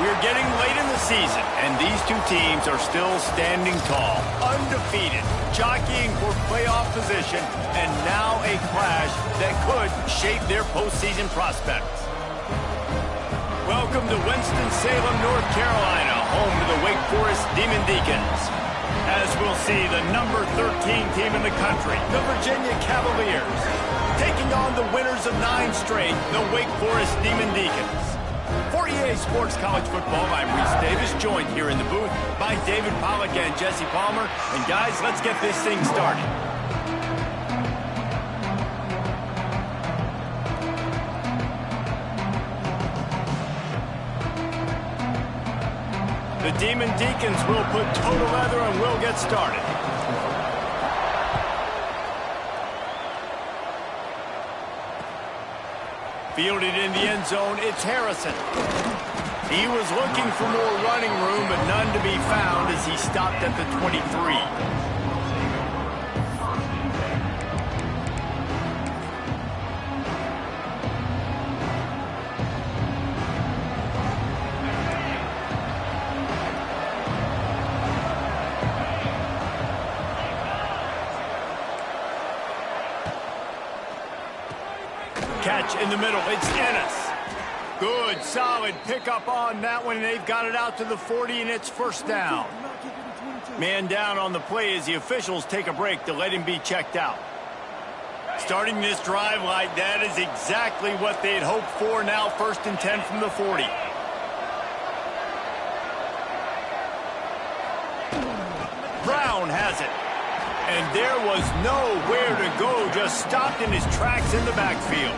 We're getting late in the season, and these two teams are still standing tall, undefeated, jockeying for playoff position, and now a clash that could shape their postseason prospects. Welcome to Winston-Salem, North Carolina, home to the Wake Forest Demon Deacons. As we'll see, the number 13 team in the country, the Virginia Cavaliers, taking on the winners of 9 straight, the Wake Forest Demon Deacons. For EA Sports College Football, I'm Reese Davis, joined here in the booth by David Pollack and Jesse Palmer. And guys, let's get this thing started. The Demon Deacons will put total leather and we'll get started. Fielded in the end zone, it's Harrison. He was looking for more running room, but none to be found as he stopped at the 23. Catch in the middle, it's Ennis. Good, solid pickup on that one, and they've got it out to the 40, and it's first down. Man down on the play as the officials take a break to let him be checked out. Starting this drive like that is exactly what they'd hoped for. Now 1st and 10 from the 40. Brown has it. And there was nowhere to go, just stopped in his tracks in the backfield.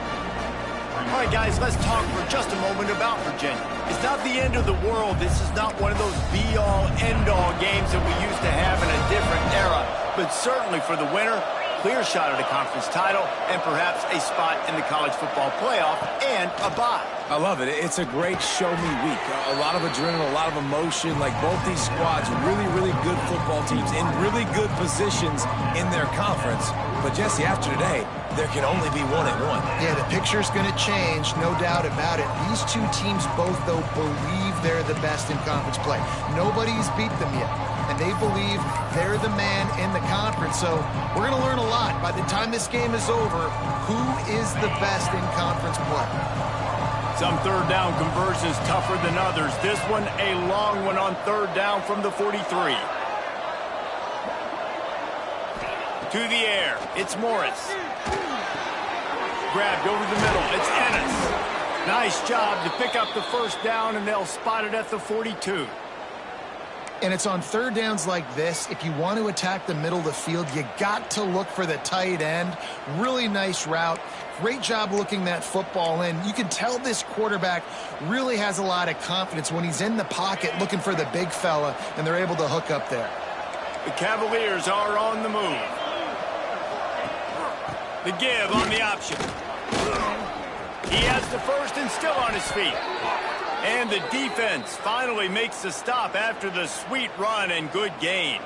All right, guys, let's talk for just a moment about Virginia. It's not the end of the world. This is not one of those be-all, end-all games that we used to have in a different era. But certainly for the winner, clear shot at a conference title and perhaps a spot in the college football playoff and a bye. I love it. It's a great show-me week. A lot of adrenaline, a lot of emotion. Like both these squads, really, really good football teams in really good positions in their conference. But, Jesse, after today, there can only be one at one. Yeah, the picture's going to change, no doubt about it. These two teams both, though, believe they're the best in conference play. Nobody's beat them yet, and they believe they're the man in the conference. So we're going to learn a lot. By the time this game is over, who is the best in conference play? Some third down conversions tougher than others. This one, a long one on 3rd down from the 43. To the air, it's Morris. Grabbed over the middle, it's Ennis. Nice job to pick up the 1st down, and they'll spot it at the 42. And it's on 3rd downs like this. If you want to attack the middle of the field, you got to look for the tight end. Really nice route. Great job looking that football in. You can tell this quarterback really has a lot of confidence when he's in the pocket looking for the big fella, and they're able to hook up there. The Cavaliers are on the move. The give on the option. He has the 1st and still on his feet. And the defense finally makes the stop after the sweet run and good gain.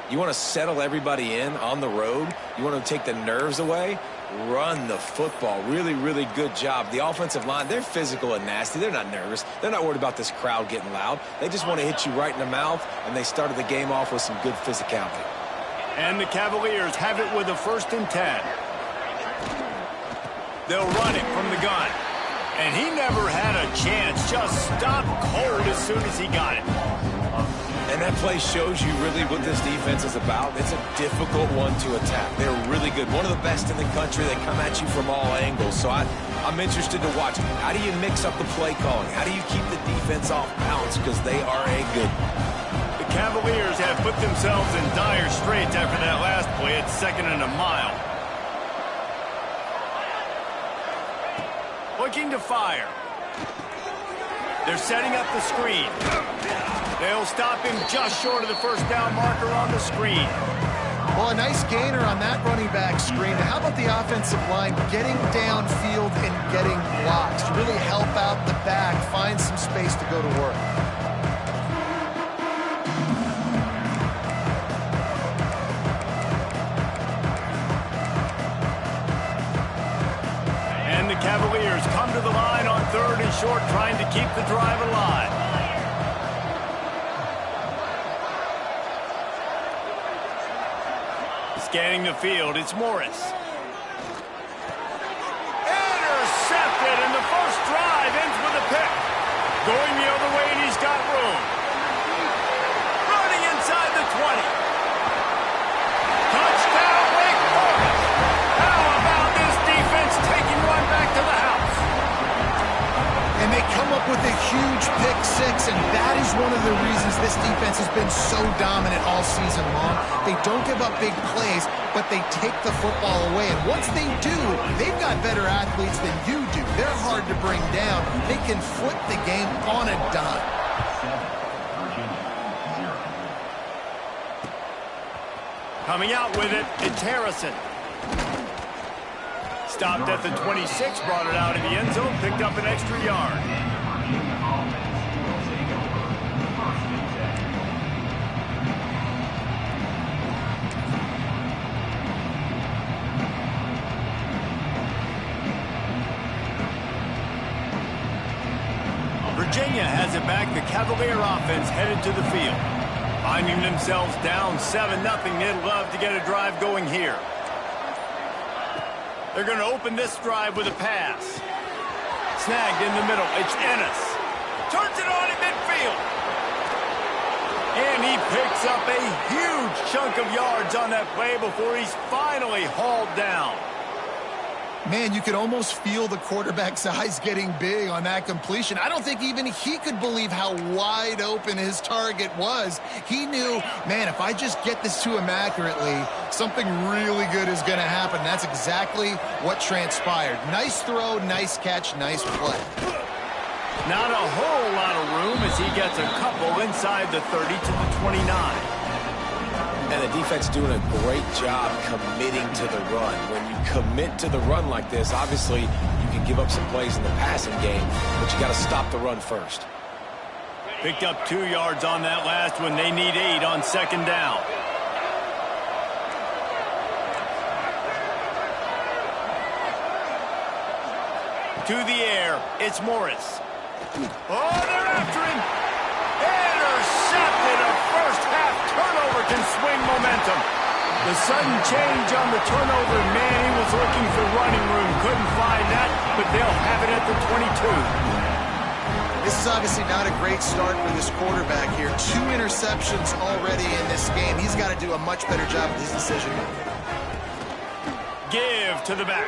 You want to settle everybody in on the road? You want to take the nerves away? Run the football. Really, really good job. The offensive line, they're physical and nasty. They're not nervous. They're not worried about this crowd getting loud. They just want to hit you right in the mouth, and they started the game off with some good physicality. And the Cavaliers have it with a 1st and 10. They'll run it from the gun. And he never had a chance. Just stopped cold as soon as he got it. And that play shows you really what this defense is about. It's a difficult one to attack. They're really good. One of the best in the country. They come at you from all angles. So I'm interested to watch. How do you mix up the play calling? How do you keep the defense off balance? Because they are a good one. The Cavaliers have put themselves in dire straits after that last play. It's 2nd and a mile. Looking to fire. They're setting up the screen. They'll stop him just short of the 1st down marker on the screen. Well, a nice gainer on that running back screen. How about the offensive line getting downfield and getting blocks to really help out the back, find some space to go to work? And the Cavaliers come to the line on 3rd and short, trying to keep the drive alive. Scanning the field, it's Morris. Intercepted, and the first drive ends with a pick. Going the other way, and he's got room. Running inside the 20. Touchdown, Wake Forest. How about this defense taking one back to the house? And they come up with a huge pick six, and that is one of the reasons this defense has been so dominant all season long. They don't give up big plays, but they take the football away. And once they do, they've got better athletes than you do. They're hard to bring down. They can flip the game on a dime. Coming out with it, it's Harrison. Stopped at the 26, brought it out in the end zone, picked up an extra yard. Virginia has it back. The Cavalier offense headed to the field. Finding themselves down 7-0. They'd love to get a drive going here. They're going to open this drive with a pass. Snagged in the middle. It's Ennis. Turns it on in midfield. And he picks up a huge chunk of yards on that play before he's finally hauled down. Man, you could almost feel the quarterback's eyes getting big on that completion. I don't think even he could believe how wide open his target was. He knew, man, if I just get this to him accurately, something really good is going to happen. That's exactly what transpired. Nice throw, nice catch, nice play. Not a whole lot of room as he gets a couple inside the 30 to the 29. And the defense doing a great job committing to the run. When you commit to the run like this, obviously you can give up some plays in the passing game, but you got to stop the run first. Picked up 2 yards on that last one. They need 8 on second down. To the air, it's Morris. Oh, they're after him. Intercepted. A first half turnover can swing momentum. The sudden change on the turnover, man, he was looking for running room. Couldn't find that, but they'll have it at the 22. This is obviously not a great start for this quarterback here. 2 interceptions already in this game. He's got to do a much better job with his decision. Give to the back.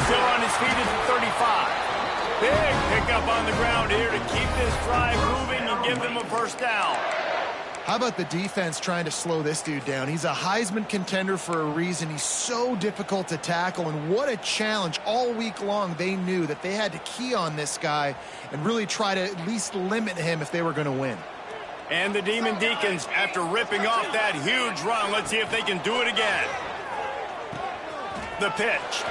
Still on his feet at the 35. Big pickup on the ground here to keep this drive moving and give them a first down. How about the defense trying to slow this dude down? He's a Heisman contender for a reason. He's so difficult to tackle, and what a challenge. All week long, they knew that they had to key on this guy and really try to at least limit him if they were going to win. And the Demon Deacons, after ripping off that huge run, let's see if they can do it again. The pitch.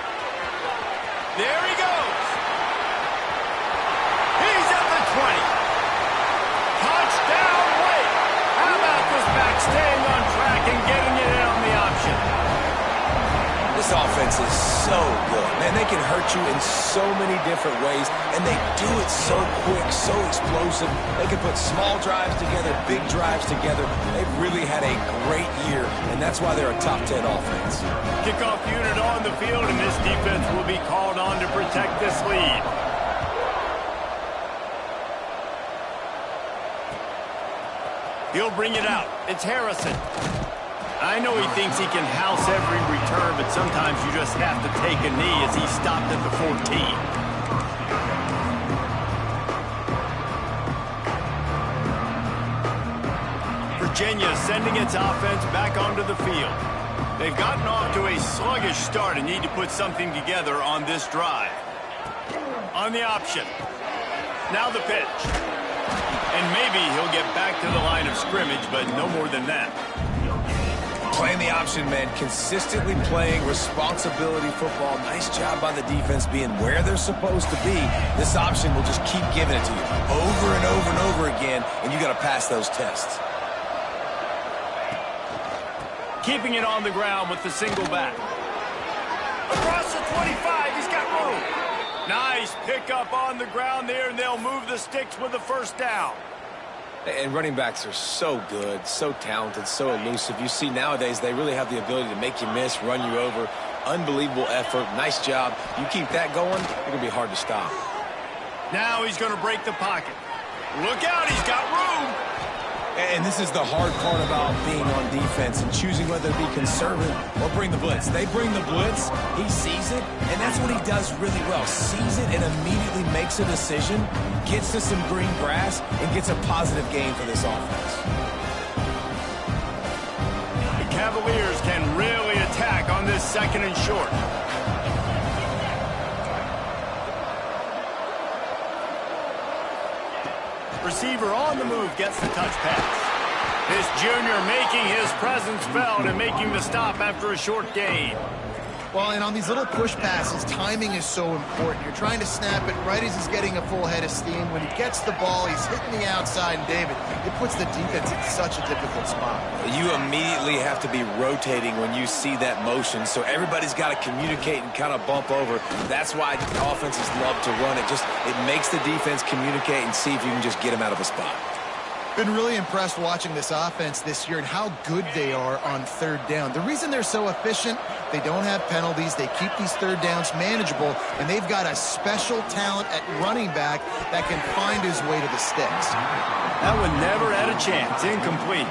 There he goes. He's at the 20. Touchdown, Wake. How about this back staying on track and getting it in on the option? This offense is so good. Man, they can hurt you in so many different ways, and they do it so quick, so explosive. They can put small drives together, big drives together. They've really had a great year, and that's why they're a top 10 offense. Kickoff unit on the field, and this defense will be called on to protect this lead. He'll bring it out. It's Harrison. I know he thinks he can house every return, but sometimes you just have to take a knee as he stopped at the 14. Virginia sending its offense back onto the field. They've gotten off to a sluggish start and need to put something together on this drive. On the option. Now the pitch. And maybe he'll get back to the line of scrimmage, but no more than that. Playing the option, man. Consistently playing responsibility football. Nice job by the defense being where they're supposed to be. This option will just keep giving it to you over and over and over again, and you got to pass those tests. Keeping it on the ground with the single back. Across the 25, he's got room. Nice Nice pickup on the ground there, and they'll move the sticks with the first down. And running backs are so good, so talented, so elusive. You see nowadays they really have the ability to make you miss, run you over. Unbelievable effort. Nice job. You keep that going, it's going to be hard to stop. Now he's going to break the pocket. Look out, he's got room. And this is the hard part about being on defense and choosing whether to be conservative or bring the blitz. They bring the blitz, he sees it, and that's what he does really well. Sees it and immediately makes a decision, gets to some green grass, and gets a positive gain for this offense. The Cavaliers can really attack on this 2nd and short. Receiver on the move gets the touch pass. This junior making his presence felt and making the stop after a short gain. Well, and on these little push passes, timing is so important. You're trying to snap it right as he's getting a full head of steam. When he gets the ball, he's hitting the outside, and David, it puts the defense in such a difficult spot. You immediately have to be rotating when you see that motion, so everybody's got to communicate and kind of bump over. That's why offenses love to run it. It makes the defense communicate and see if you can just get them out of a spot. Been really impressed watching this offense this year and how good they are on 3rd down. The reason they're so efficient, they don't have penalties, they keep these 3rd downs manageable, and they've got a special talent at running back that can find his way to the sticks. That one never had a chance. Incomplete.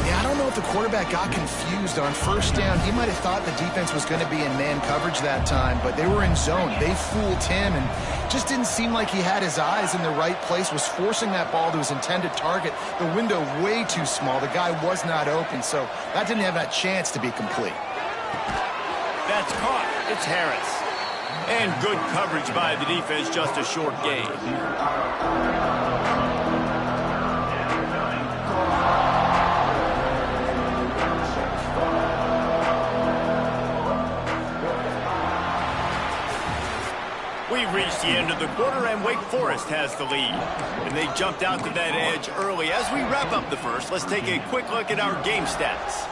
Yeah, I don't know if the quarterback got confused on 1st down. He might have thought the defense was going to be in man coverage that time, but they were in zone. They fooled him and just didn't seem like he had his eyes in the right place, was forcing that ball to his intended target. The window way too small. The guy was not open, so that didn't have that chance to be complete. That's caught. It's Harris. And good coverage by the defense, just a short gain. We've reached the end of the quarter, and Wake Forest has the lead. And they jumped out to that edge early. As we wrap up the first, let's take a quick look at our game stats.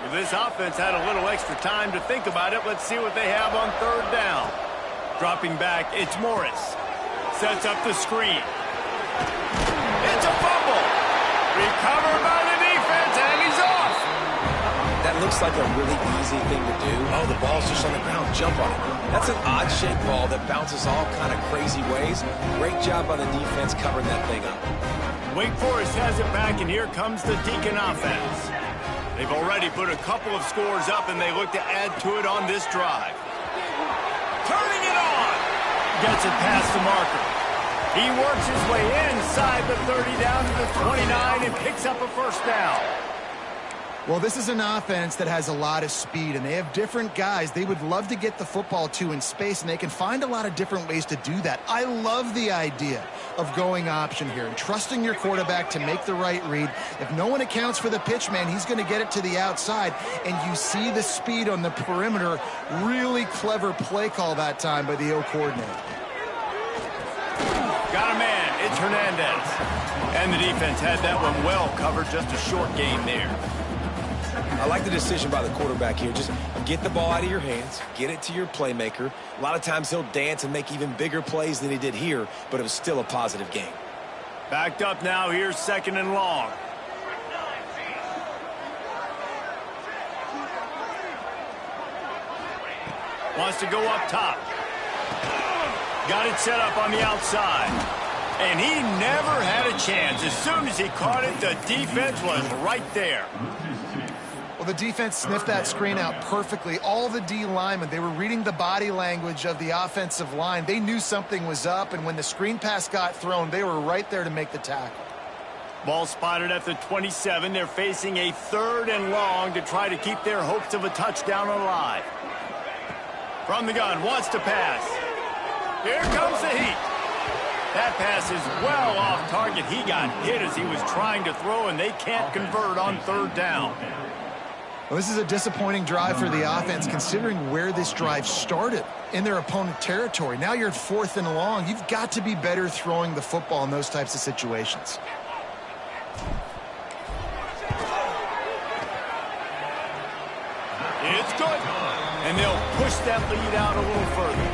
Well, this offense had a little extra time to think about it. Let's see what they have on 3rd down. Dropping back, it's Morris. Sets up the screen. It's a fumble. Recovered by the defense, and he's off. That looks like a really easy thing to do. Oh, the ball's just on the ground. Jump on it. That's an odd-shaped ball that bounces all kind of crazy ways. Great job by the defense covering that thing up. Wake Forest has it back, and here comes the Deacon offense. They've already put a couple of scores up, and they look to add to it on this drive. Turning it on. Gets it past the marker. He works his way inside the 30 down to the 29 and picks up a 1st down. Well, this is an offense that has a lot of speed, and they have different guys they would love to get the football to in space, and they can find a lot of different ways to do that. I love the idea of going option here and trusting your quarterback to make the right read. If no one accounts for the pitch, man, he's going to get it to the outside, and you see the speed on the perimeter. Really clever play call that time by the O coordinator. Got a man. It's Hernandez. And the defense had that one well covered. Just a short gain there. I like the decision by the quarterback here. Just get the ball out of your hands, get it to your playmaker. A lot of times he'll dance and make even bigger plays than he did here, but it was still a positive game. Backed up now. Here's 2nd and long. Wants to go up top. Got it set up on the outside. And he never had a chance. As soon as he caught it, the defense was right there. Well, the defense sniffed that screen out perfectly. All the D linemen, they were reading the body language of the offensive line. They knew something was up, and when the screen pass got thrown, they were right there to make the tackle. Ball spotted at the 27. They're facing a 3rd and long to try to keep their hopes of a touchdown alive. From the gun, wants to pass. Here comes the heat. That pass is well off target. He got hit as he was trying to throw, and they can't convert on 3rd down. Well, this is a disappointing drive for the offense, considering where this drive started in their opponent territory. Now you're at 4th and long. You've got to be better throwing the football in those types of situations. It's good. And they'll push that lead out a little further.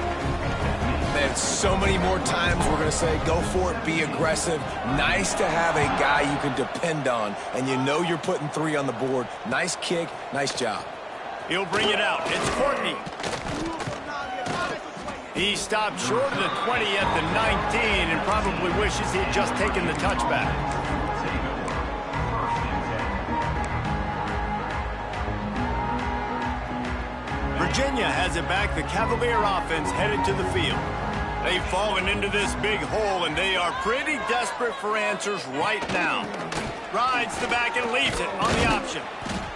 Man, so many more times we're going to say, go for it, be aggressive. Nice to have a guy you can depend on, and you know you're putting 3 on the board. Nice kick, nice job. He'll bring it out. It's Courtney. He stopped short of the 20 at the 19 and probably wishes he had just taken the touchback. Virginia has it back. The Cavalier offense headed to the field. They've fallen into this big hole, and they are pretty desperate for answers right now. Rides the back and leaves it on the option.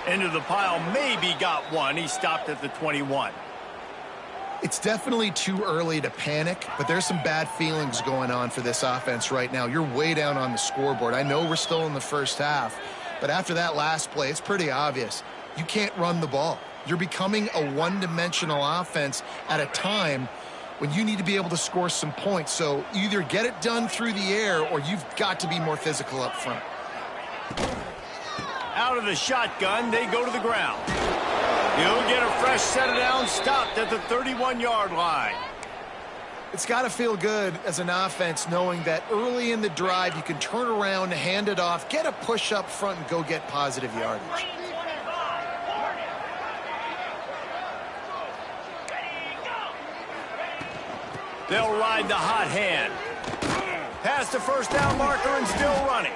Into the pile, maybe got one. He stopped at the 21. It's definitely too early to panic, but there's some bad feelings going on for this offense right now. You're way down on the scoreboard. I know we're still in the first half, but after that last play, it's pretty obvious. You can't run the ball. You're becoming a one-dimensional offense at a time when you need to be able to score some points. So either get it done through the air or you've got to be more physical up front. Out of the shotgun, they go to the ground. He'll get a fresh set down, stopped at the 31-yard line. It's got to feel good as an offense knowing that early in the drive you can turn around, hand it off, get a push up front, and go get positive yardage. They'll ride the hot hand. Past the first down marker and still running.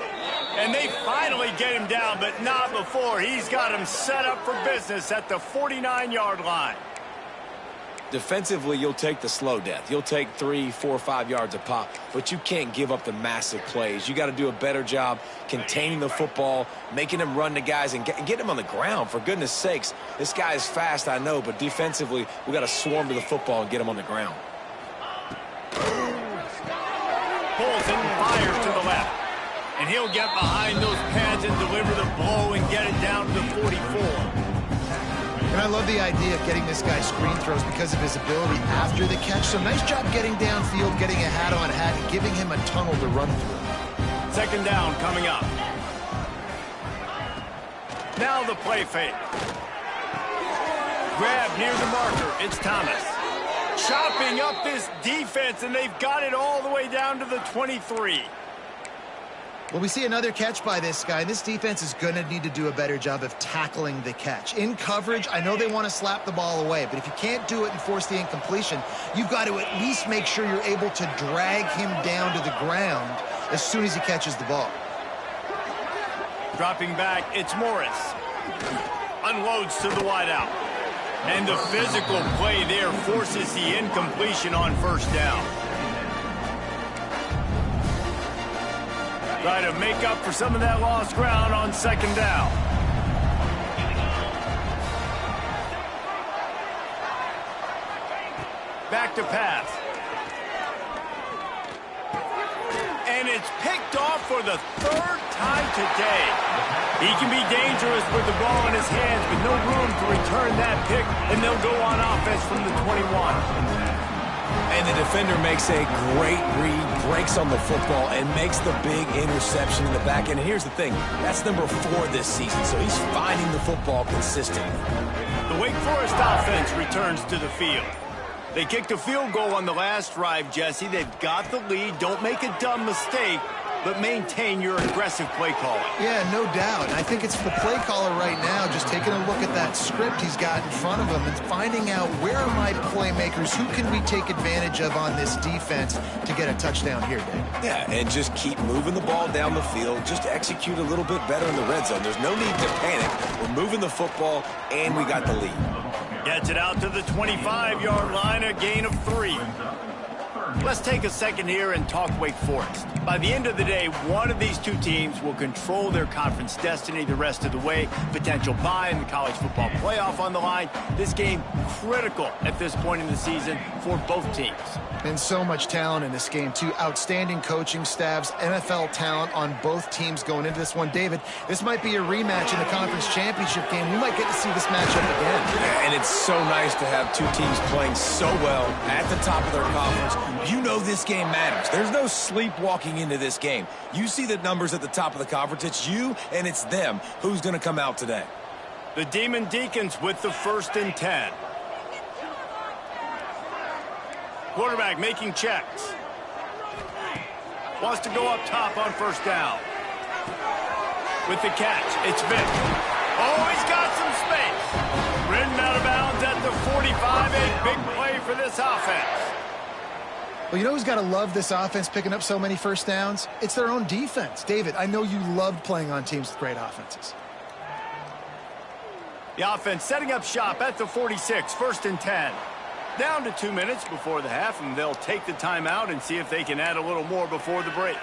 And they finally get him down, but not before. He's got him set up for business at the 49-yard line. Defensively, you'll take the slow death. You'll take 3, 4, 5 yards a pop, but you can't give up the massive plays. You got to do a better job containing the football, making them run to guys, and get him on the ground. For goodness sakes, this guy is fast, I know, but defensively, we got to swarm to the football and get him on the ground. Pulls and fires to the left. And he'll get behind those pads and deliver the blow and get it down to the 44. And I love the idea of getting this guy screen throws because of his ability after the catch. So nice job getting downfield, getting a hat-on-hat, and giving him a tunnel to run through. Second down coming up. Now the play fake. Grab near the marker. It's Thomas. Chopping up this defense, and they've got it all the way down to the 23. Well, we see another catch by this guy. This defense is going to need to do a better job of tackling the catch. In coverage, I know they want to slap the ball away, but if you can't do it and force the incompletion, you've got to at least make sure you're able to drag him down to the ground as soon as he catches the ball. Dropping back, it's Morris. Unloads to the wideout. And the physical play there forces the incompletion on first down. Try to make up for some of that lost ground on second down. Back to pass. And it's picked off for the third time today. He can be dangerous with the ball in his hands, but no room to return that pick, and they'll go on offense from the 21. And the defender makes a great read, breaks on the football, and makes the big interception in the back end. And here's the thing, that's number 4 this season, so he's finding the football consistently. The Wake Forest offense returns to the field. They kicked a field goal on the last drive, Jesse. They've got the lead. Don't make a dumb mistake, but maintain your aggressive play calling. Yeah, no doubt. I think it's the play caller right now just taking a look at that script he's got in front of him and finding out where are my playmakers, who can we take advantage of on this defense to get a touchdown here, Dave. Yeah, and just keep moving the ball down the field. Just execute a little bit better in the red zone. There's no need to panic. We're moving the football, and we got the lead. Gets it out to the 25-yard line, a gain of 3. Let's take a second here and talk Wake Forest. By the end of the day, one of these two teams will control their conference destiny the rest of the way. Potential bye in the college football playoff on the line. This game critical at this point in the season for both teams. And so much talent in this game, too. Outstanding coaching staffs, NFL talent on both teams going into this one. David, this might be a rematch in the conference championship game. We might get to see this matchup again. And it's so nice to have two teams playing so well at the top of their conference. You know this game matters. There's no sleepwalking into this game. You see the numbers at the top of the conference. It's you and it's them. Who's going to come out today? The Demon Deacons with the 1st and 10. Quarterback making checks. Wants to go up top on 1st down. With the catch, it's Vick. Oh, he's got some space. Ridden out of bounds at the 45. A big play for this offense. Well, you know who's got to love this offense picking up so many 1st downs? It's their own defense. David, I know you loved playing on teams with great offenses. The offense setting up shop at the 46, 1st and 10. Down to 2 minutes before the half, and they'll take the timeout and see if they can add a little more before the break.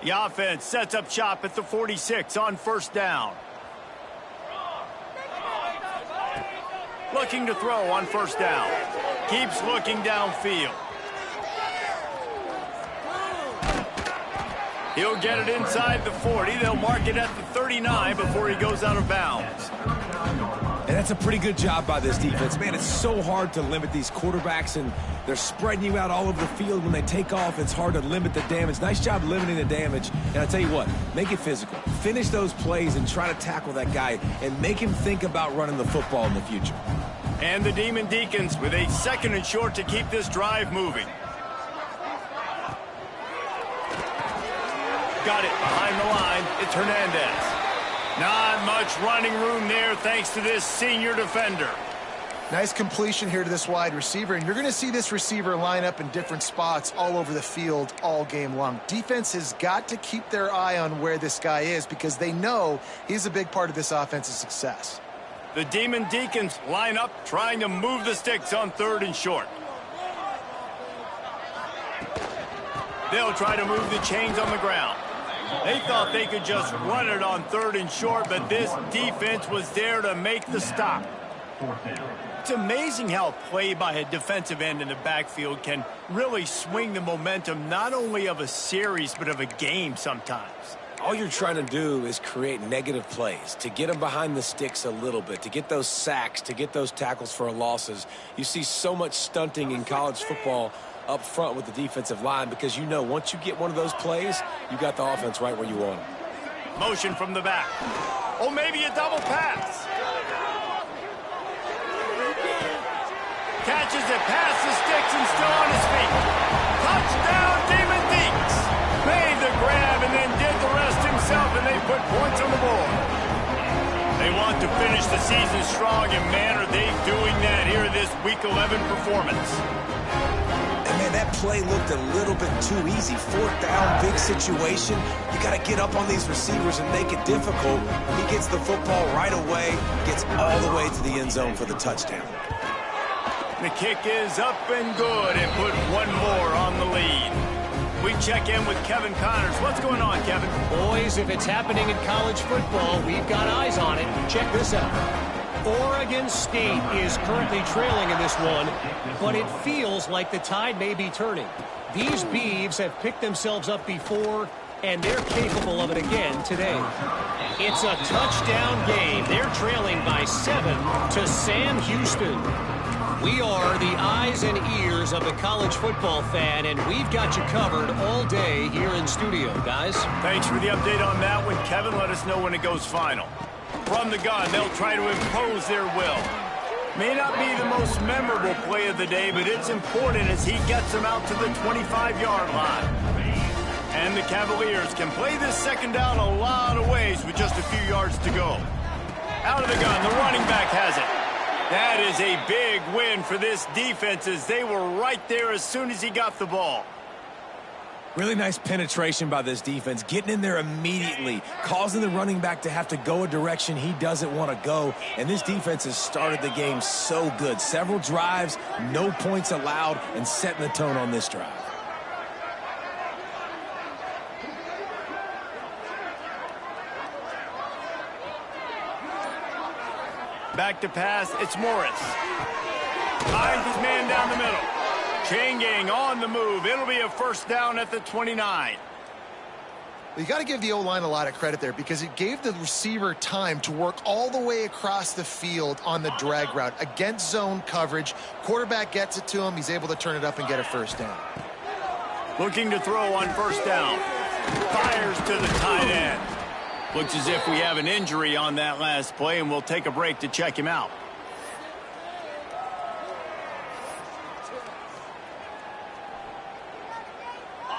The offense sets up shop at the 46 on 1st down. Looking to throw on 1st down. Keeps looking downfield. He'll get it inside the 40. They'll mark it at the 39 before he goes out of bounds. And that's a pretty good job by this defense. Man, it's so hard to limit these quarterbacks, and they're spreading you out all over the field. When they take off, it's hard to limit the damage. Nice job limiting the damage. And I tell you what, make it physical. Finish those plays and try to tackle that guy and make him think about running the football in the future. And the Demon Deacons with a 2nd and short to keep this drive moving. Got it behind the line. It's Hernandez. Not much running room there thanks to this senior defender. Nice completion here to this wide receiver, and you're going to see this receiver line up in different spots all over the field all game long. Defense has got to keep their eye on where this guy is because they know he's a big part of this offense's success. The Demon Deacons line up trying to move the sticks on 3rd and short. They'll try to move the chains on the ground. They thought they could just run it on 3rd and short, but this defense was there to make the stop. It's amazing how a play by a defensive end in the backfield can really swing the momentum not only of a series but of a game sometimes. All you're trying to do is create negative plays, to get them behind the sticks a little bit, to get those sacks, to get those tackles for losses. You see so much stunting in college football up front with the defensive line because you know once you get one of those plays, you got the offense right where you want it. Motion from the back. Oh, maybe a double pass. Catches it past the sticks and still on his feet. Touchdown, Demon Deacs. Made the grab and then did the rest himself, and they put points on the board. They want to finish the season strong, and man, are they doing that here in this Week 11 performance. And man, that play looked a little bit too easy. 4th down, big situation. You got to get up on these receivers and make it difficult. He gets the football right away, gets all the way to the end zone for the touchdown. The kick is up and good and put one more on the lead. We check in with Kevin Connors. What's going on, Kevin? Boys, if it's happening in college football, we've got eyes on it. Check this out. Oregon State is currently trailing in this one, but it feels like the tide may be turning. These Beavs have picked themselves up before, and they're capable of it again today. It's a touchdown game. They're trailing by 7 to Sam Houston. We are the eyes and ears of the college football fan, and we've got you covered all day here in studio, guys. Thanks for the update on that one, Kevin. Let us know when it goes final. From the gun, they'll try to impose their will. May not be the most memorable play of the day, but it's important as he gets them out to the 25-yard line. And the Cavaliers can play this 2nd down a lot of ways with just a few yards to go. Out of the gun, the running back has it. That is a big win for this defense as they were right there as soon as he got the ball. Really nice penetration by this defense, getting in there immediately, causing the running back to have to go a direction he doesn't want to go. And this defense has started the game so good. Several drives, no points allowed, and setting the tone on this drive. Back to pass, it's Morris. Finds his man down the middle. Chain gang on the move. It'll be a 1st down at the 29. You got to give the O-line a lot of credit there because it gave the receiver time to work all the way across the field on the drag route against zone coverage. Quarterback gets it to him. He's able to turn it up and get a first down. Looking to throw on first down. Fires to the tight end. Looks as if we have an injury on that last play, and we'll take a break to check him out.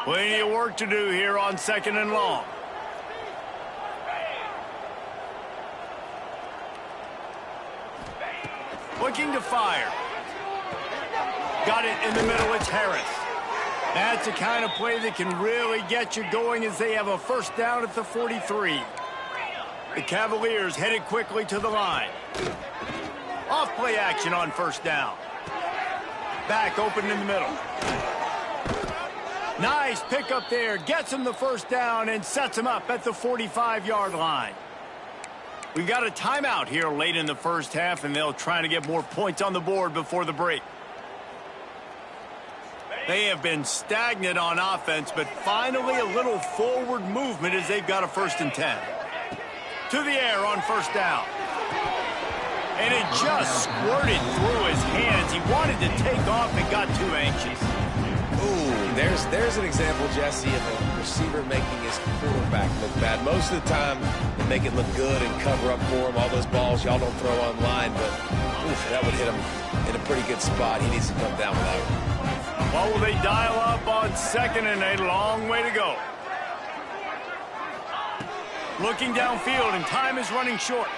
Plenty of work to do here on 2nd and long. Looking to fire. Got it in the middle. It's Harris. That's the kind of play that can really get you going as they have a first down at the 43. The Cavaliers headed quickly to the line. Off play action on first down. Back open in the middle. Nice pickup there. Gets him the first down and sets him up at the 45-yard line. We've got a timeout here late in the first half, and they'll try to get more points on the board before the break. They have been stagnant on offense, but finally a little forward movement as they've got a 1st and 10. To the air on first down. And it just squirted through his hands. He wanted to take off and got too anxious. Ooh, there's an example, Jesse, of a receiver making his quarterback look bad. Most of the time, they make it look good and cover up for him. All those balls y'all don't throw online, but oof, that would hit him in a pretty good spot. He needs to come down with that one. Well, will they dial up on 2nd and a long way to go? Looking downfield, and time is running short.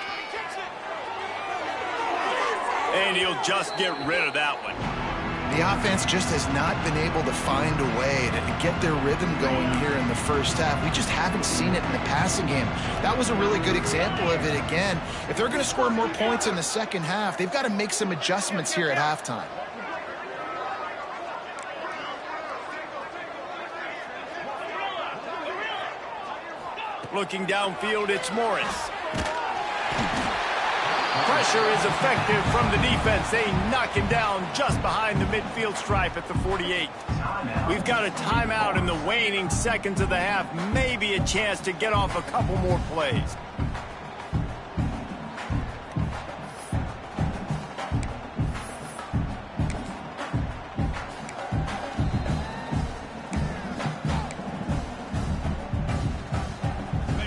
And he'll just get rid of that one. The offense just has not been able to find a way to get their rhythm going here in the first half. We just haven't seen it in the passing game. That was a really good example of it again. If they're going to score more points in the second half, they've got to make some adjustments here at halftime. Looking downfield, it's Morris. Pressure is effective from the defense. They knock him down just behind the midfield stripe at the 48. We've got a timeout in the waning seconds of the half. Maybe a chance to get off a couple more plays.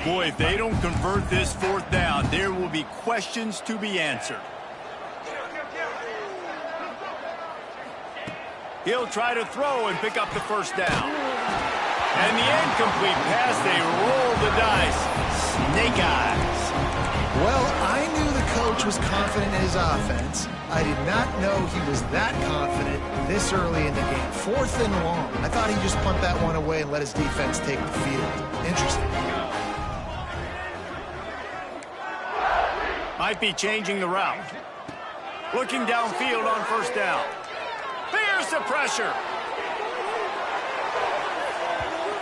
Boy, if they don't convert this 4th down, there will be questions to be answered. He'll try to throw and pick up the first down. And the incomplete pass, they roll the dice. Snake eyes. Well, I knew the coach was confident in his offense. I did not know he was that confident this early in the game. 4th and long. I thought he'd just punt that one away and let his defense take the field. Interesting. Might be changing the route. Looking downfield on first down. There's the pressure.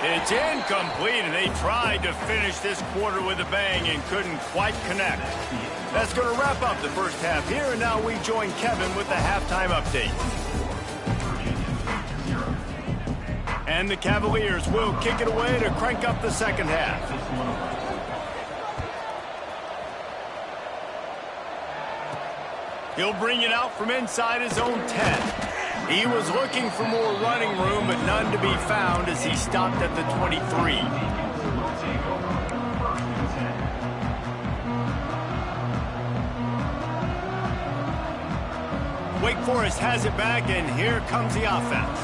It's incomplete, and they tried to finish this quarter with a bang and couldn't quite connect. That's going to wrap up the first half here, and now we join Kevin with the halftime update. And the Cavaliers will kick it away to crank up the second half. He'll bring it out from inside his own 10. He was looking for more running room, but none to be found as he stopped at the 23. Wake Forest has it back, and here comes the offense.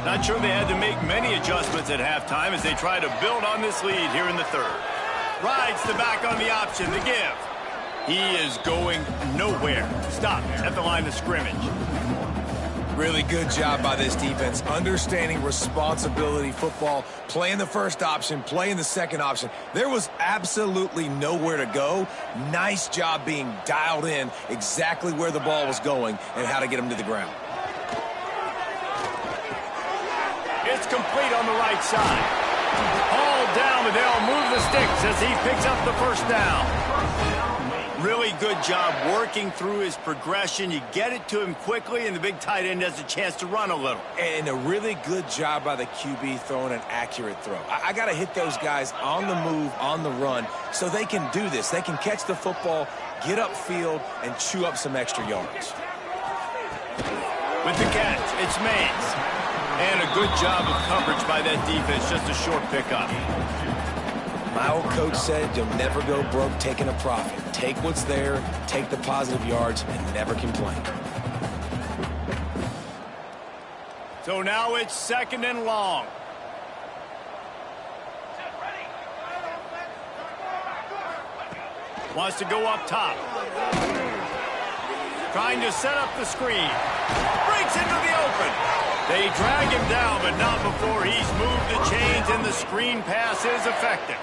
Not sure they had to make many adjustments at halftime as they try to build on this lead here in the 3rd. Rides the back on the option, the give. He is going nowhere. Stopped at the line of scrimmage. Really good job by this defense, understanding responsibility football, playing the first option, playing the second option. There was absolutely nowhere to go. Nice job being dialed in exactly where the ball was going and how to get him to the ground. It's complete on the right side. All down, but they'll move the sticks as he picks up the first down. Really good job working through his progression. You get it to him quickly, and the big tight end has a chance to run a little. And a really good job by the QB throwing an accurate throw. I got to hit those guys on the move, on the run, so they can do this. They can catch the football, get upfield, and chew up some extra yards. With the catch, it's Mays. And a good job of coverage by that defense, just a short pickup. My old coach said you'll never go broke taking a profit. Take what's there, take the positive yards, and never complain. So now it's 2nd and long. Wants to go up top. Trying to set up the screen. Breaks into the open. They drag him down, but not before he's moved the chains, and the screen pass is effective.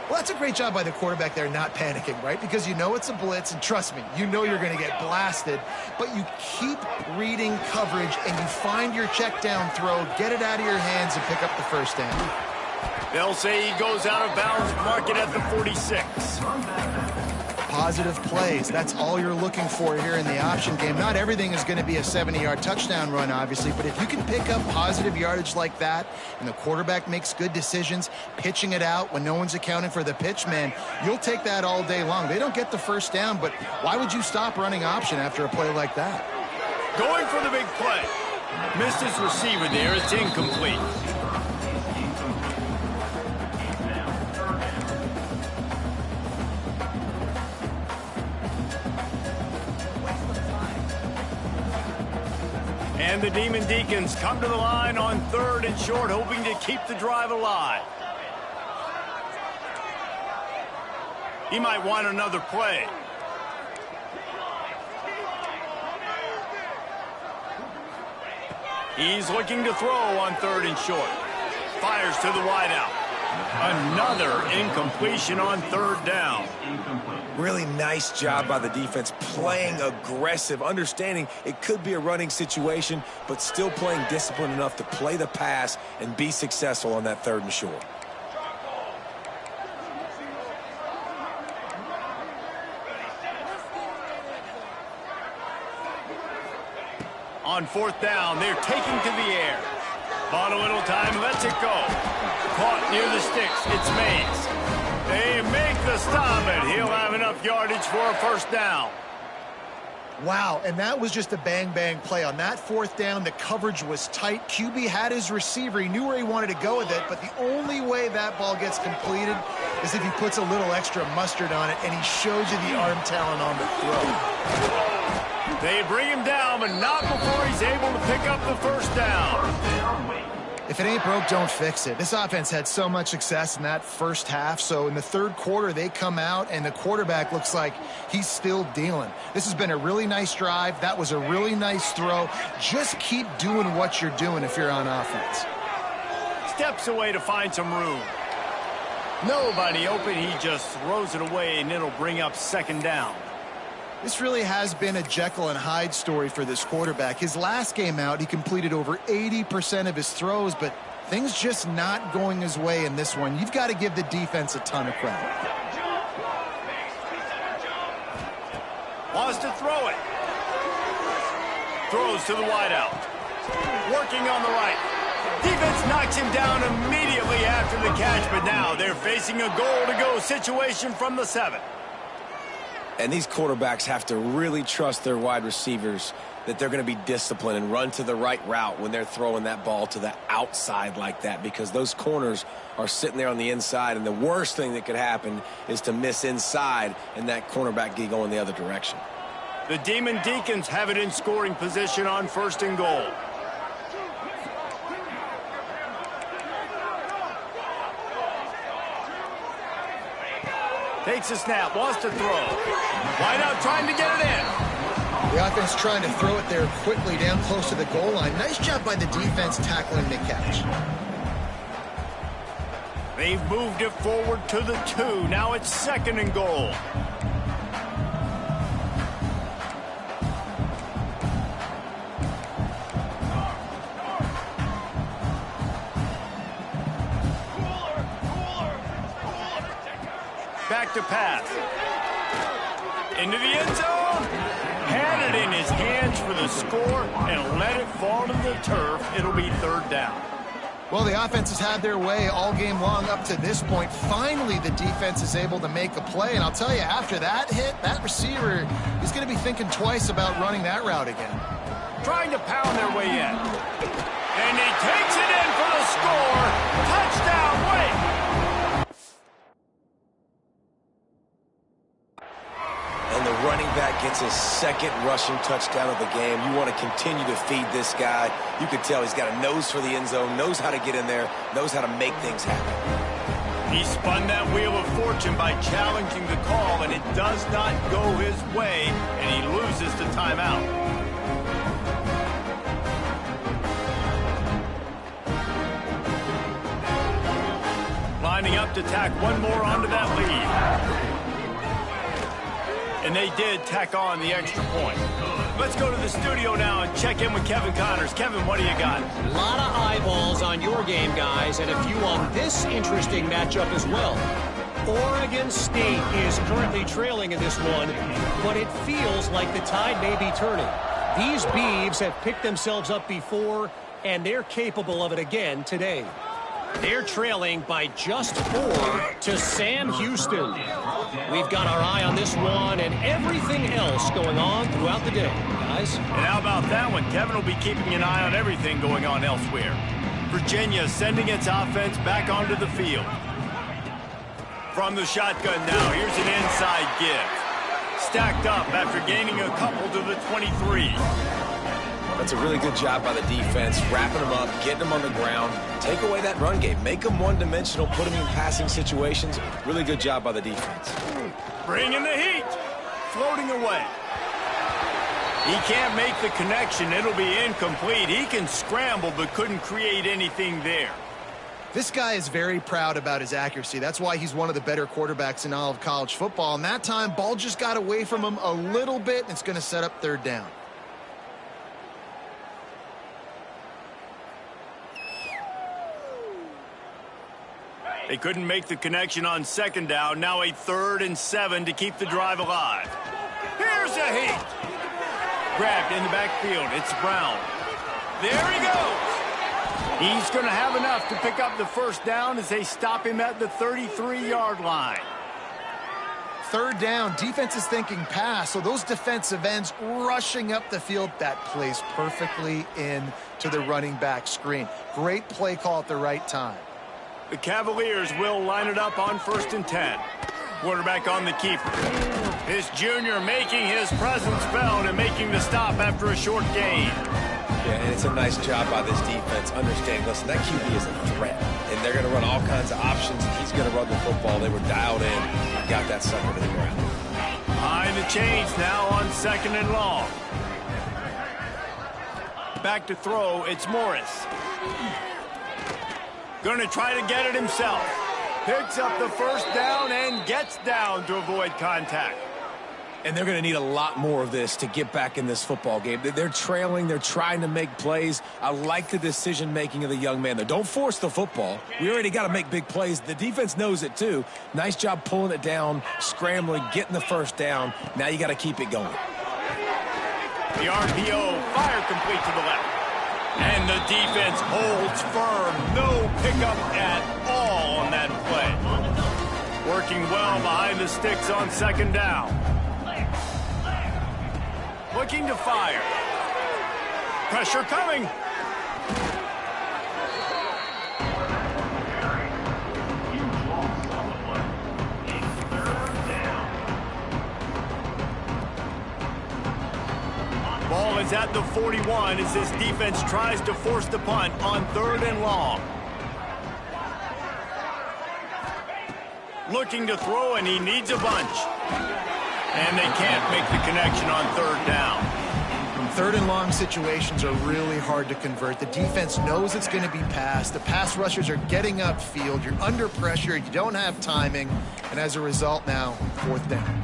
Well, that's a great job by the quarterback there not panicking, right? Because you know it's a blitz, and trust me, you know you're going to get blasted, but you keep reading coverage, and you find your check down throw, get it out of your hands, and pick up the first down. They'll say he goes out of bounds, mark it at the 46. Positive plays, that's all you're looking for here in the option game. Not everything is going to be a 70-yard touchdown run, obviously, but if you can pick up positive yardage like that and the quarterback makes good decisions, pitching it out when no one's accounting for the pitch, man, you'll take that all day long. They don't get the first down, but why would you stop running option after a play like that? Going for the big play. Missed his receiver there. It's incomplete. And the Demon Deacons come to the line on 3rd and short, hoping to keep the drive alive. He might want another play. He's looking to throw on 3rd and short. Fires to the wideout. Another incompletion on 3rd down. Really nice job by the defense, playing aggressive, understanding it could be a running situation, but still playing disciplined enough to play the pass and be successful on that 3rd and short. On 4th down, they're taking to the air. Bought a little time, lets it go. Caught near the sticks, it's Mays. They make the stop, and he'll have enough yardage for a first down. Wow, and that was just a bang-bang play. On that 4th down, the coverage was tight. QB had his receiver. He knew where he wanted to go with it, but the only way that ball gets completed is if he puts a little extra mustard on it, and he shows you the arm talent on the throw. They bring him down, but not before he's able to pick up the first down. If it ain't broke, don't fix it. This offense had so much success in that first half, so in the 3rd quarter, they come out, and the quarterback looks like he's still dealing. This has been a really nice drive. That was a really nice throw. Just keep doing what you're doing if you're on offense. Steps away to find some room. Nobody open. He just throws it away, and it'll bring up 2nd down. This really has been a Jekyll and Hyde story for this quarterback. His last game out, he completed over 80% of his throws, but things just not going his way in this one. You've got to give the defense a ton of credit. Wants to throw it. Throws to the wideout. Working on the right. Defense knocks him down immediately after the catch, but now they're facing a goal-to-go situation from the 7. And these quarterbacks have to really trust their wide receivers that they're going to be disciplined and run to the right route when they're throwing that ball to the outside like that, because those corners are sitting there on the inside, and the worst thing that could happen is to miss inside and that cornerback get going the other direction. The Demon Deacons have it in scoring position on 1st and goal. Takes a snap, wants to throw. Wide out trying to get it in. The offense trying to throw it there quickly down close to the goal line. Nice job by the defense tackling the catch. They've moved it forward to the 2. Now it's 2nd and goal. Back to pass. Into the end zone. Had it in his hands for the score and let it fall to the turf. It'll be third down. Well, the offense has had their way all game long up to this point. Finally, the defense is able to make a play. And I'll tell you, after that hit, that receiver is going to be thinking twice about running that route again. Trying to pound their way in. And he takes it in for the score. Touchdown, Wake. And the running back gets his second rushing touchdown of the game. You want to continue to feed this guy. You can tell he's got a nose for the end zone, knows how to get in there, knows how to make things happen. He spun that wheel of fortune by challenging the call, and it does not go his way, and he loses the timeout. Lining up to tack one more onto that lead. And they did tack on the extra point. Let's go to the studio now and check in with Kevin Connors. Kevin, what do you got? A lot of eyeballs on your game, guys, and a few on this interesting matchup as well. Oregon State is currently trailing in this one, but it feels like the tide may be turning. These Beavs have picked themselves up before, and they're capable of it again today. They're trailing by just 4 to Sam Houston. We've got our eye on this one and everything else going on throughout the day, guys. And how about that one? Kevin will be keeping an eye on everything going on elsewhere. Virginia sending its offense back onto the field. From the shotgun now, here's an inside give. Stacked up after gaining a couple to the 23. That's a really good job by the defense, wrapping them up, getting them on the ground. Take away that run game. Make them one-dimensional, put them in passing situations. Really good job by the defense. Bringing the heat. Floating away. He can't make the connection. It'll be incomplete. He can scramble but couldn't create anything there. This guy is very proud about his accuracy. That's why he's one of the better quarterbacks in all of college football. And that time, ball just got away from him a little bit, and it's going to set up third down. They couldn't make the connection on second down. Now a 3rd and 7 to keep the drive alive. Here's a heat. Grabbed in the backfield. It's Brown. There he goes. He's going to have enough to pick up the first down as they stop him at the 33-yard line. Third down, defense is thinking pass, so those defensive ends rushing up the field, that plays perfectly into the running back screen. Great play call at the right time. The Cavaliers will line it up on 1st and 10. Quarterback on the keeper. This junior making his presence felt and making the stop after a short gain. Yeah, and it's a nice job by this defense understanding, listen, that QB is a threat, and they're going to run all kinds of options. He's going to run the football. They were dialed in, got that sucker to the ground. Behind the chains now on 2nd and long. Back to throw, it's Morris. Going to try to get it himself. Picks up the first down and gets down to avoid contact. And they're going to need a lot more of this to get back in this football game. They're trailing. They're trying to make plays. I like the decision-making of the young man. Don't force the football. We already got to make big plays. The defense knows it, too. Nice job pulling it down, scrambling, getting the first down. Now you got to keep it going. The RPO, fire complete to the left. And the defense holds firm. No pickup at all on that play. Working well behind the sticks on 2nd down. Looking to fire. Pressure coming. Ball is at the 41 as this defense tries to force the punt on 3rd and long. Looking to throw, and he needs a bunch. And they can't make the connection on 3rd down. 3rd and long situations are really hard to convert. The defense knows it's going to be passed. The pass rushers are getting upfield. You're under pressure. You don't have timing. And as a result now, 4th down.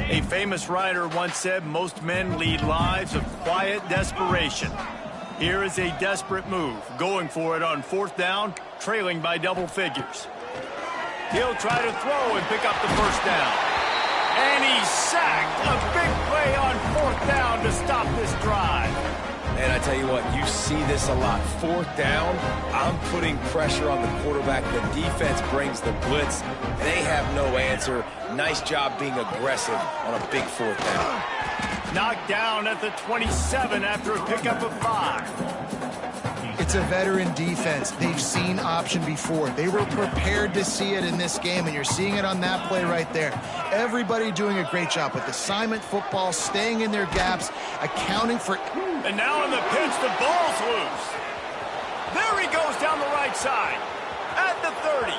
A famous writer once said most men lead lives of quiet desperation. Here is a desperate move, going for it on 4th down, trailing by double figures. He'll try to throw and pick up the first down. And he's sacked. A big play on 4th down to stop this drive. And I tell you what, you see this a lot. 4th down, I'm putting pressure on the quarterback. The defense brings the blitz. They have no answer. Nice job being aggressive on a big 4th down. Knocked down at the 27 after a pickup of 5. It's a veteran defense. They've seen option before. They were prepared to see it in this game, and you're seeing it on that play right there. Everybody doing a great job with assignment football, staying in their gaps, accounting for... And now in the pinch, the ball's loose. There he goes down the right side at the 30.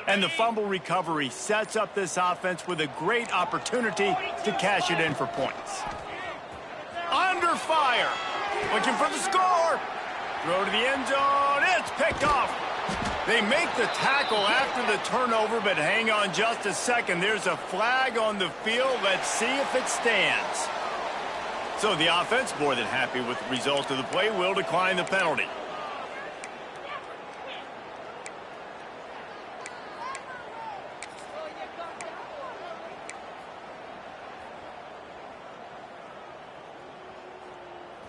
And the fumble recovery sets up this offense with a great opportunity to cash it in for points. Under fire. Looking for the score. Throw to the end zone. It's picked off. They make the tackle after the turnover, but hang on just a second. There's a flag on the field. Let's see if it stands. So the offense, more than happy with the result of the play, will decline the penalty.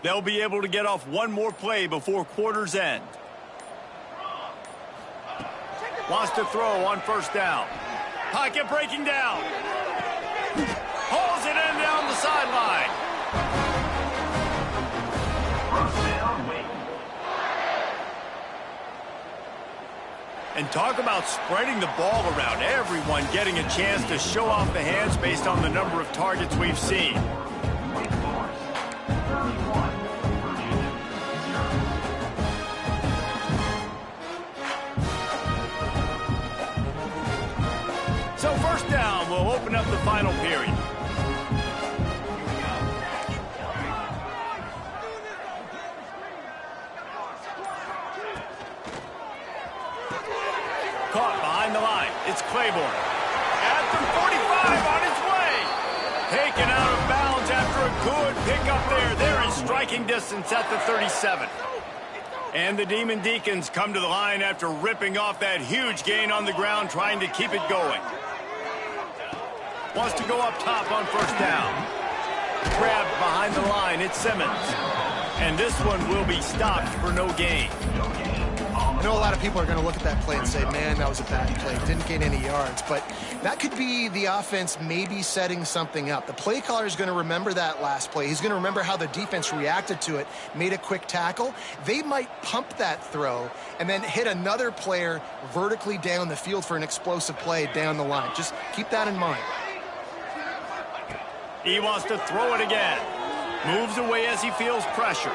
They'll be able to get off one more play before quarter's end. Wants to throw on 1st down. Pocket breaking down. Hauls it in down the sideline. And talk about spreading the ball around. Everyone getting a chance to show off the hands based on the number of targets we've seen. So 1st down will open up the final period. Caught behind the line. It's Claiborne. At the 45 on his way. Taken out of bounds after a good pickup there. They're in striking distance at the 37. And the Demon Deacons come to the line after ripping off that huge gain on the ground, trying to keep it going. Wants to go up top on 1st down. Grabbed behind the line. It's Simmons. And this one will be stopped for no gain. I know a lot of people are going to look at that play and say, man, that was a bad play. Didn't gain any yards. But that could be the offense maybe setting something up. The play caller is going to remember that last play. He's going to remember how the defense reacted to it, made a quick tackle. They might pump that throw and then hit another player vertically down the field for an explosive play down the line. Just keep that in mind. He wants to throw it again. Moves away as he feels pressure.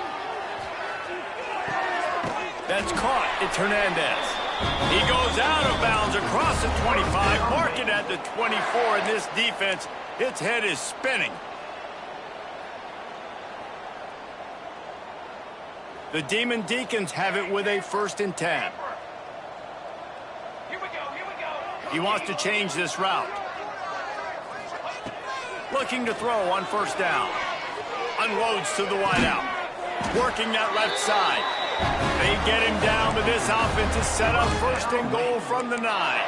That's caught. It's Hernandez. He goes out of bounds across the 25. Mark it at the 24. In this defense, its head is spinning. The Demon Deacons have it with a 1st and 10. Here we go. He wants to change this route. Looking to throw on 1st down. Unloads to the wideout. Working that left side. They get him down, but this offense is set up 1st and goal from the 9.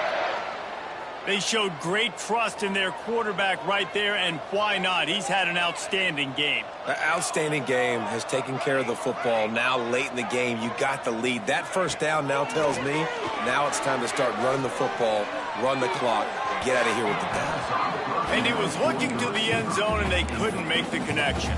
They showed great trust in their quarterback right there, and why not? He's had an outstanding game. An outstanding game, has taken care of the football. Now late in the game, you got the lead. That 1st down now tells me now it's time to start running the football, run the clock, get out of here with the down. And he was looking to the end zone, and they couldn't make the connection.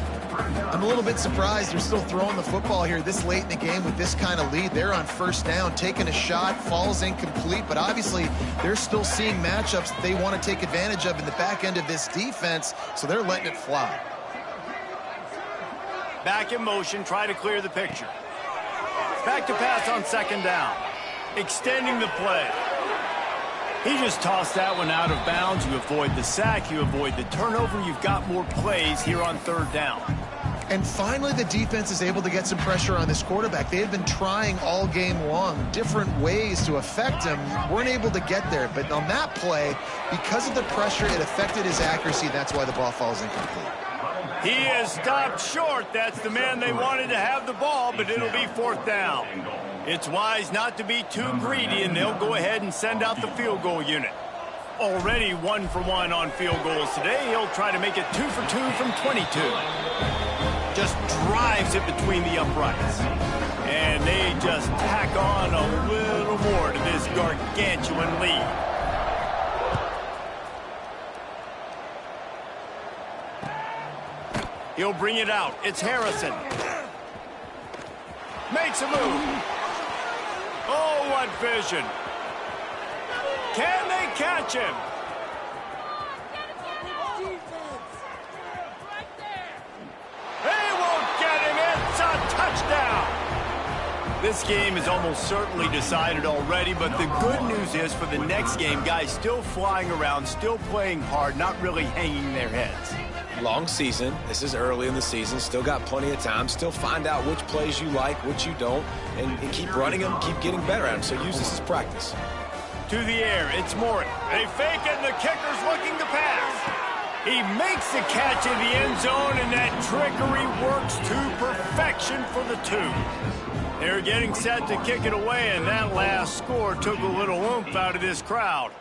I'm a little bit surprised they're still throwing the football here this late in the game with this kind of lead. They're on 1st down, taking a shot, falls incomplete, but obviously they're still seeing matchups that they want to take advantage of in the back end of this defense, so they're letting it fly. Back in motion, try to clear the picture. Back to pass on 2nd down. Extending the play. He just tossed that one out of bounds. You avoid the sack, you avoid the turnover. You've got more plays here on third down. And finally, the defense is able to get some pressure on this quarterback. They had been trying all game long, different ways to affect him. Weren't able to get there. But on that play, because of the pressure, it affected his accuracy. That's why the ball falls incomplete. He is stopped short. That's the man they wanted to have the ball, but it'll be fourth down. It's wise not to be too greedy, and they'll go ahead and send out the field goal unit. Already 1 for 1 on field goals today. He'll try to make it 2 for 2 from 22. Just drives it between the uprights. And they just tack on a little more to this gargantuan lead. He'll bring it out. It's Harrison. Makes a move. Oh, what vision. Can they catch him? They won't get him. It's a touchdown. This game is almost certainly decided already, but the good news is for the next game, guys still flying around, still playing hard, not really hanging their heads. Long season. This is early in the season. Still got plenty of time. Still find out which plays you like, which you don't, and keep running them, keep getting better at them. So use this as practice. To the air, it's Moore. They fake it, and the kicker's looking to pass. He makes the catch in the end zone, and that trickery works to perfection for the 2. They're getting set to kick it away, and that last score took a little oomph out of this crowd.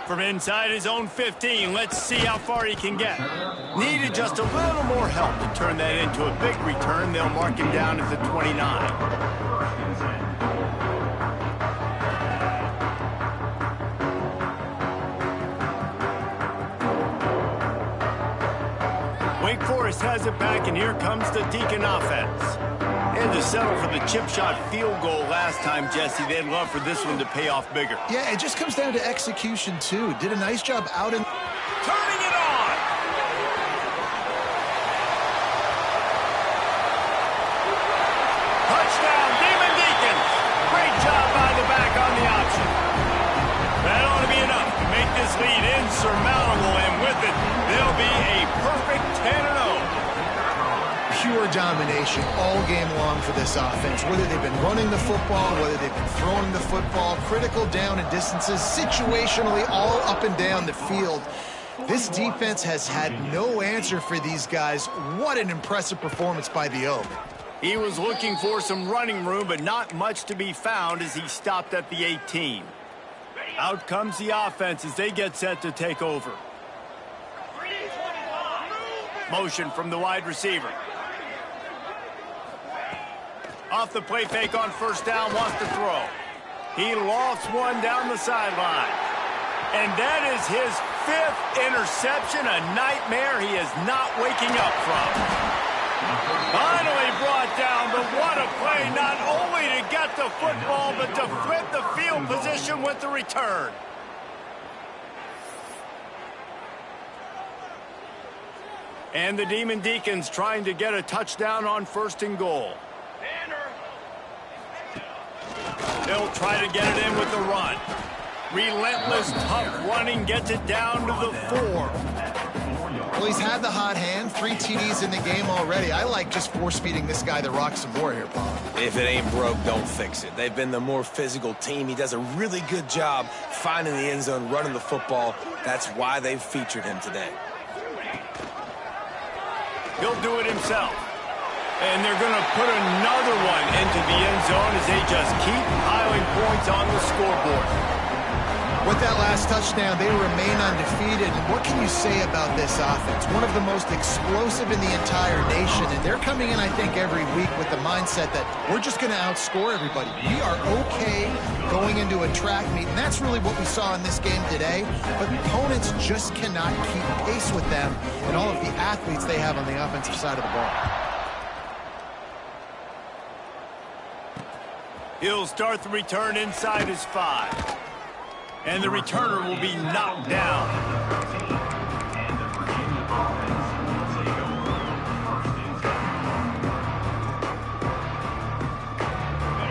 From inside his own 15, let's see how far he can get. Needed just a little more help to turn that into a big return. They'll mark him down at the 29. Wake Forest has it back, and here comes the Deacon offense. And to settle for the chip shot field goal last time, Jesse, they'd love for this one to pay off bigger. Yeah, it just comes down to execution, too. Did a nice job out in... Turning it on! Touchdown, Demon Deacons! Great job by the back on the option. That ought to be enough to make this lead insurmountable, and with it, they'll be a perfect 10-0. Pure domination all game long for this offense. Whether they've been running the football, whether they've been throwing the football, critical down and distances, situationally all up and down the field. This defense has had no answer for these guys. What an impressive performance by the Oak. He was looking for some running room, but not much to be found as he stopped at the 18. Out comes the offense as they get set to take over. Motion from the wide receiver. Off the play fake on first down, wants to throw. He lost one down the sideline. And that is his 5th interception, a nightmare he is not waking up from. Finally brought down, but what a play, not only to get the football, but to flip the field position with the return. And the Demon Deacons trying to get a touchdown on 1st and goal. They'll try to get it in with the run. Relentless, tough running gets it down to the 4. Well, he's had the hot hand, 3 TDs in the game already. I like just force-feeding this guy the rock some more here, Paul. If it ain't broke, don't fix it. They've been the more physical team. He does a really good job finding the end zone, running the football. That's why they've featured him today. He'll do it himself. And they're going to put another one into the end zone as they just keep piling points on the scoreboard. With that last touchdown, they remain undefeated. And what can you say about this offense? One of the most explosive in the entire nation. And they're coming in, I think, every week with the mindset that we're just going to outscore everybody. We are okay going into a track meet. And that's really what we saw in this game today. But opponents just cannot keep pace with them and all of the athletes they have on the offensive side of the ball. He'll start the return inside his 5. And the returner will be knocked down.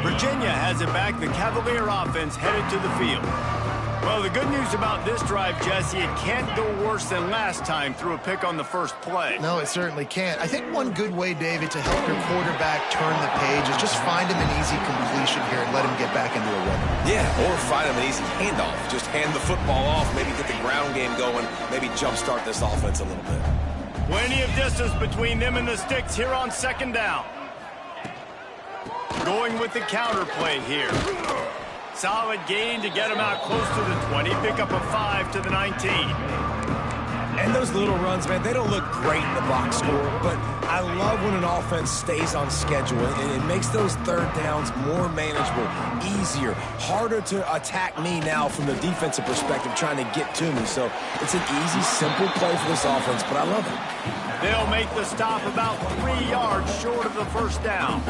Virginia has it back. The Cavalier offense headed to the field. Well, the good news about this drive, Jesse, it can't go worse than last time through a pick on the first play. No, it certainly can't. I think one good way, David, to help your quarterback turn the page is just find him an easy completion here and let him get back into a rhythm. Yeah, or find him an easy handoff. Just hand the football off, maybe get the ground game going, maybe jumpstart this offense a little bit. Plenty of distance between them and the sticks here on second down. Going with the counter play here. Solid gain to get him out close to the 20. Pick up a 5 to the 19. And those little runs, man, they don't look great in the box score, but I love when an offense stays on schedule, and it makes those third downs more manageable, easier, harder to attack me now from the defensive perspective trying to get to me. So it's an easy, simple play for this offense, but I love it. They'll make the stop about 3 yards short of the first down.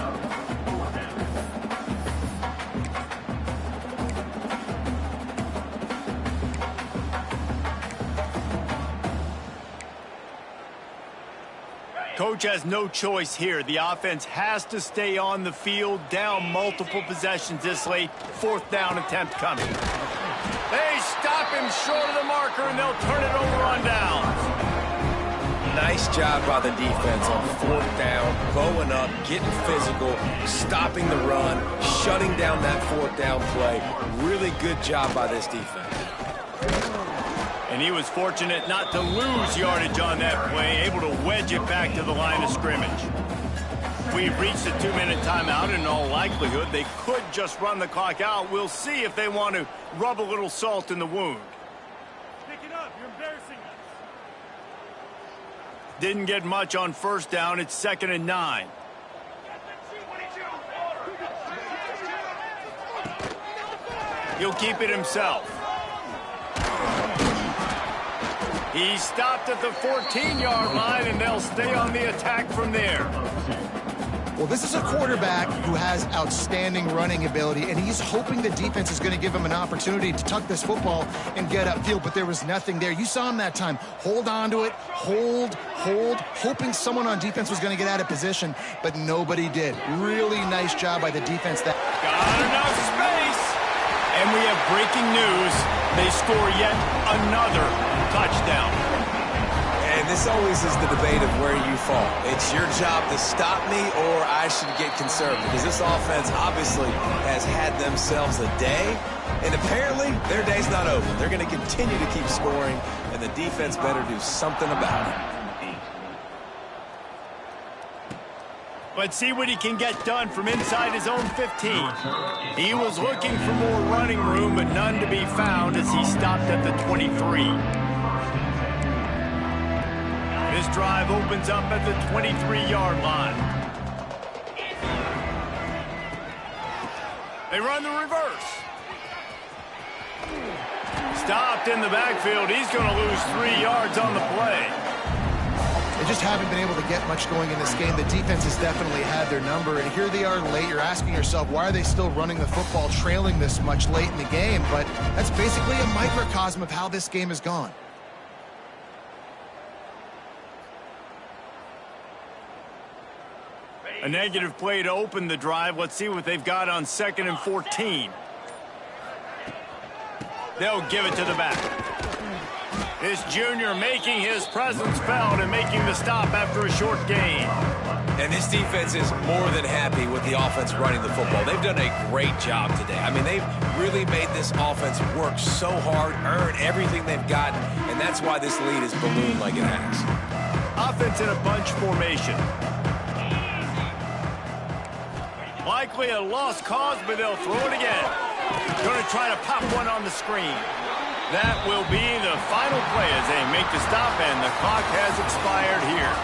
Coach has no choice here. The offense has to stay on the field, down multiple possessions this late. Fourth down attempt coming. They stop him short of the marker, and they'll turn it over on downs. Nice job by the defense on fourth down, bowing up, getting physical, stopping the run, shutting down that fourth down play. Really good job by this defense. And he was fortunate not to lose yardage on that play, able to wedge it back to the line of scrimmage. We've reached a 2-minute timeout. In all likelihood, they could just run the clock out. We'll see if they want to rub a little salt in the wound. Pick it up. You're embarrassing us. Didn't get much on first down. It's 2nd and 9. He'll keep it himself. He stopped at the 14-yard line, and they'll stay on the attack from there. Well, this is a quarterback who has outstanding running ability, and he's hoping the defense is going to give him an opportunity to tuck this football and get upfield, but there was nothing there. You saw him that time. Hold on to it, hold, hoping someone on defense was going to get out of position, but nobody did. Really nice job by the defense. Got enough space. And we have breaking news. They score yet another touchdown. And this always is the debate of where you fall. It's your job to stop me, or I should get conservative, because this offense obviously has had themselves a day, and apparently their day's not over. They're going to continue to keep scoring, and the defense better do something about it. Let's see what he can get done from inside his own 15. He was looking for more running room, but none to be found as he stopped at the 23. This drive opens up at the 23-yard line. They run the reverse. Stopped in the backfield. He's going to lose 3 yards on the play. They just haven't been able to get much going in this game. The defense has definitely had their number, and here they are late. You're asking yourself, why are they still running the football trailing this much late in the game? But that's basically a microcosm of how this game has gone. A negative play to open the drive. Let's see what they've got on 2nd and 14. They'll give it to the back. This junior making his presence felt and making the stop after a short gain. And this defense is more than happy with the offense running the football. They've done a great job today. I mean, they've really made this offense work so hard, earn everything they've gotten, and that's why this lead is ballooned like it has. Offense in a bunch formation. Likely a lost cause, but they'll throw it again. Going to try to pop one on the screen. That will be the final play as they make the stop, and the clock has expired here.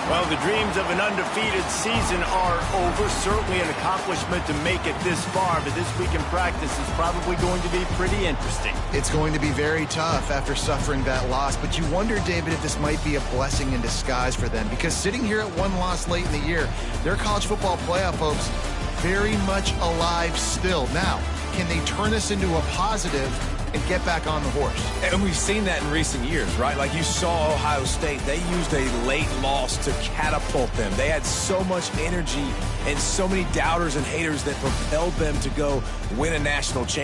Well, the dreams of an undefeated season are over. Certainly an accomplishment to make it this far, but this week in practice is probably going to be pretty interesting. It's going to be very tough after suffering that loss, but you wonder, David, if this might be a blessing in disguise for them, because sitting here at one loss late in the year, their college football playoff hopes very much alive still. Now, can they turn this into a positive and get back on the horse. And we've seen that in recent years, right? Like you saw Ohio State, they used a late loss to catapult them. They had so much energy and so many doubters and haters that propelled them to go win a national championship.